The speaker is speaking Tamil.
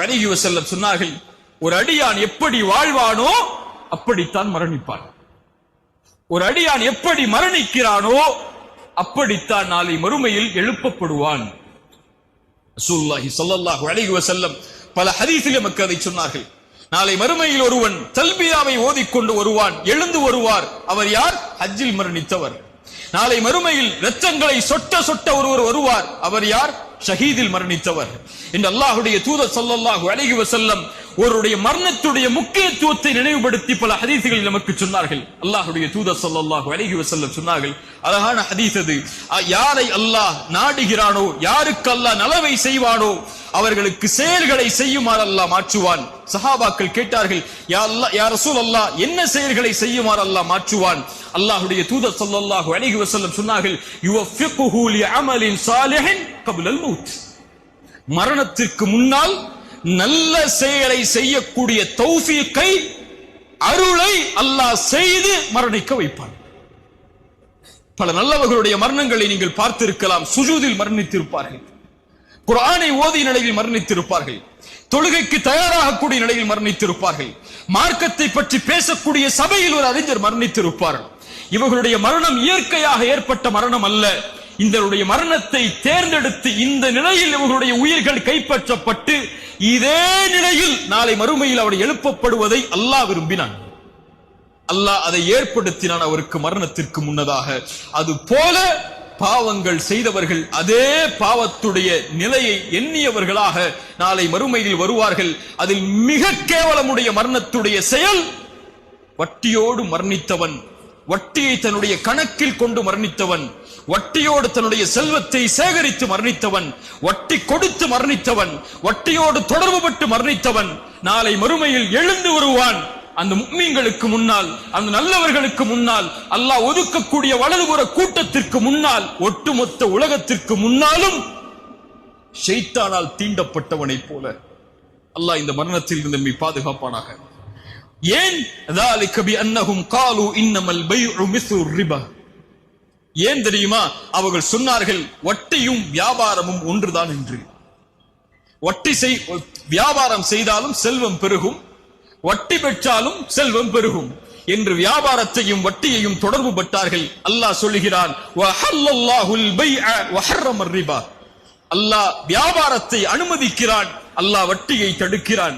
அலைஹி வஸல்லம் சொன்னார்கள், ஒரு அடியான் எப்படி வாழ்வானோ அப்படித்தான் மரணிப்பான். ஒரு அடியான் எப்படி மரணிக்கிறானோ அப்படித்தான் நாளை மறுமையில் எழுப்பப்படுவான். ரசூலுல்லாஹி ஸல்லல்லாஹு அலைஹி வஸல்லம் பல ஹதீஸில் நமக்கு அதை சொன்னார்கள். நாளை மறுமையில் ஒருவன் தல்பியாவை ஓதிக்கொண்டு வருவான், எழுந்து வருவார். அவர் யார்? ஹஜ்ஜில் மரணித்தவர். நாளை மறுமையில் இரத்தங்களை சொட்ட சொட்ட ஒருவர் வருவார். அவர் யார்? ஷஹீதில் மரணித்தவர். என்று அல்லாஹ்வுடைய தூதர் ஸல்லல்லாஹு அலைஹி வஸல்லம் ஒருவருடைய மரணத்துடைய முக்கியத்துவத்தை நினைவுபடுத்தி பல ஹதீஸ்களில் நமக்கு சொன்னார்கள். அல்லாஹ்வுடைய தூதர் ஸல்லல்லாஹு அலைஹி வஸல்லம் சொன்னார்கள், அழகான ஹதீஸ் அது, யாரை அல்லாஹ் நாடுகிறானோ, யாருக்கு அல்லாஹ் நலவை செய்வானோ அவர்களுக்கு செயல்களை செய்யுமாறு அல்லாஹ் மாற்றுவான். சஹாபாக்கள் கேட்டார்கள், யா அல்லாஹ், யா ரசூலல்லாஹ், என்ன செயல்களை செய்யுமாறு அல்லாஹ் மாற்றுவான்? அல்லாஹ்வுடைய தூதர் ஸல்லல்லாஹு அலைஹி வஸல்லம் சொன்னார்கள், யுவஃபிகுஹு லிஅமலின் ஸாலிஹின் கப்லல் மௌத். மரணத்திற்கு முன்னால் நல்ல செயலை செய்யக்கூடிய தௌஃபீக்கை, அருளை அல்லாஹ் செய்து மரணிக்க வைப்பான். பல நல்லவர்களுடைய மரணங்களை நீங்கள் பார்த்திருக்கலாம். சுஜூதில் மரணித்திருப்பார்கள், குர்ஆனை ஓதிய நிலையில் மரணித்திருப்பார்கள், தொழுகைக்கு தயாராகக்கூடிய நிலையில் மரணித்திருப்பார்கள், மார்க்கத்தை பற்றி பேசக்கூடிய சபையில் ஒரு அறிஞர் மரணித்திருப்பார். இவர்களுடைய மரணம் இயற்கையாக ஏற்பட்ட மரணம் அல்ல. இந்த மரணத்தை தேர்ந்தெடுத்து இந்த நிலையில் இவர்களுடைய உயிர்கள் கைப்பற்றப்பட்டு இதே நிலையில் நாளை மறுமையில் அவர் எழுப்பப்படுவதை அல்லாஹ் விரும்பினான். அல்லாஹ் அதை ஏற்படுத்தினான் அவருக்கு மரணத்திற்கு முன்னதாக. அது போல பாவங்கள் செய்தவர்கள் அதே பாவத்துடைய நிலையை எண்ணியவர்களாக நாளை மறுமையில் வருவார்கள். அதில் மிக கேவலமுடைய மரணத்துடைய செயல், வட்டியோடு மரணித்தவன், வட்டியை தன்னுடைய கணக்கில் கொண்டு மரணித்தவன், வட்டியோடு தன்னுடைய செல்வத்தை சேகரித்து மரணித்தவன், வட்டி கொடுத்து மரணித்தவன், வட்டியோடு தொடர்பு பட்டு மரணித்தவன் நாளை மறுமையில் எழுந்து வருவான். அந்த முஃமின்களுக்கு முன்னால், அந்த நல்லவர்களுக்கு முன்னால், அல்லாஹ் ஒதுக்கக்கூடிய வலதுபுற கூட்டத்திற்கு முன்னால், ஒட்டுமொத்த உலகத்திற்கு முன்னாலும் ஷைத்தானால் தீண்டப்பட்டவனை போல. அல்லாஹ் இந்த மரணத்தில் இருந்து நம்மை பாதுகாப்பானாக. ஏன்? ذلك بأنهم قالوا إنما البيع مثل الربا. ஏன் தெரியுமா? அவர்கள் சொன்னார்கள், வட்டியும் வியாபாரமும் ஒன்றுதான் என்று. வட்டி வியாபாரம் செய்தாலும் செல்வம் பெருகும், வட்டி பெற்றாலும் செல்வம் பெருகும் என்று வியாபாரத்தையும் வட்டியையும் தொடர்பு பட்டார்கள். அல்லாஹ் சொல்லுகிறான், வஹல்லல்லாஹுல் பைஅ வஹர்ரமர் ரிபா. அல்லாஹ் வியாபாரத்தை அனுமதிக்கிறான், அல்லாஹ் வட்டியை தடுக்கிறான்.